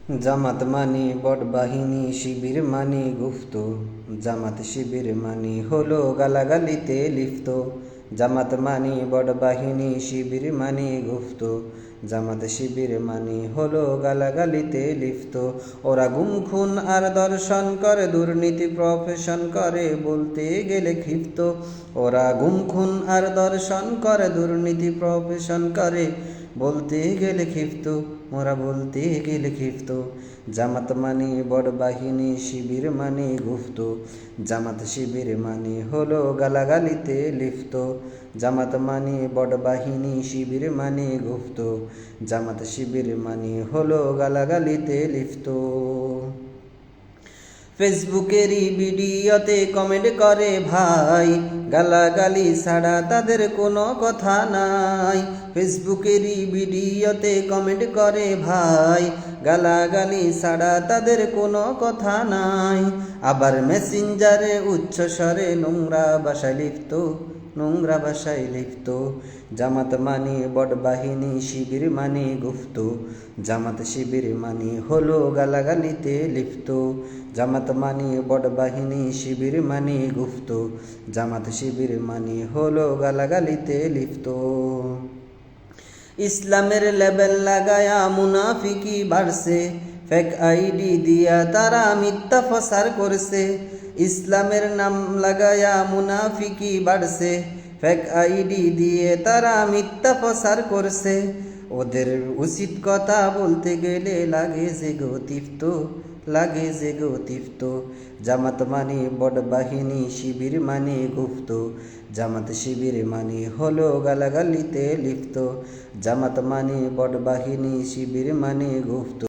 জামাত মানি বট বাহিনী, শিবির মানি গুপ্ত। জামাত শিবির মানি হলো গালাগালিতে লিপ্ত। জামাত মানি বট বাহিনী, শিবির মানি গুপ্ত। জামাত শিবির মানি হলো গালাগালিতে লিপ্ত। ওরা গুম খুন আর দর্শন করে, দুর্নীতি প্রফেশন করে, বলতে গেলে ক্ষিপ্ত। ওরা গুম খুন আর দর্শন করে, দুর্নীতি প্রফেশন করে, বলতে গেলে ক্ষিপ্ত। মোরা বলতে গেলে ক্ষিপ্ত। জামাত মানি বড় বাহিনী, শিবির মানি গুপ্ত। জামাত শিবির মানি হলো গালাগালিতে লিপ্ত। জামাত মানি বড় বাহিনী, শিবির মানি গুপ্ত। জামাত শিবির মানি হলো গালাগালিতে লিপ্ত। ফেসবুকেরই ভিডিওতে কমেন্ট করে ভাই, গালাগালি ছাড়া তাদের কোনো কথা নাই। ফেসবুকেরই ভিডিওতে কমেন্ট করে ভাই, গালাগালি ছাড়া তাদের কোনো কথা নাই। আবার মেসেঞ্জারে উচ্চস্বরে নোংরা ভাষায় লিপ্ত, নোংরা ভাষায় লিপ্ত। জামাত মানি বট বাহিনী, শিবির মানি গুপ্ত। জামাত শিবির মানি হলো গালাগালিতে লিপ্ত। জামাত মানি বট বাহিনী, শিবির মানি গুপ্ত। জামাত শিবির মানি হলো গালাগালিতে লিপ্ত। ইসলামের লেবেল লাগায়া মুনাফিকি বাড়ছে, ফেক আইডি দিয়া তারা মিথ্যা প্রচার করছে। ইসলামের নাম লাগায়া মুনাফিকি বাড়ছে, ফেক আইডি দিয়ে তারা মিথ্যা প্রচার করছে। ওদের উচিত কথা বলতে গেলে লাগে যে গতিপ্ত, লাগে যে গতিপ্ত। জামাত মানি বট বাহিনী, শিবির মানি গুপ্ত। জামাত শিবির মানি হলো গালাগালিতে লিপ্ত। জামাত মানি বট বাহিনী, শিবির মানি গুপ্ত।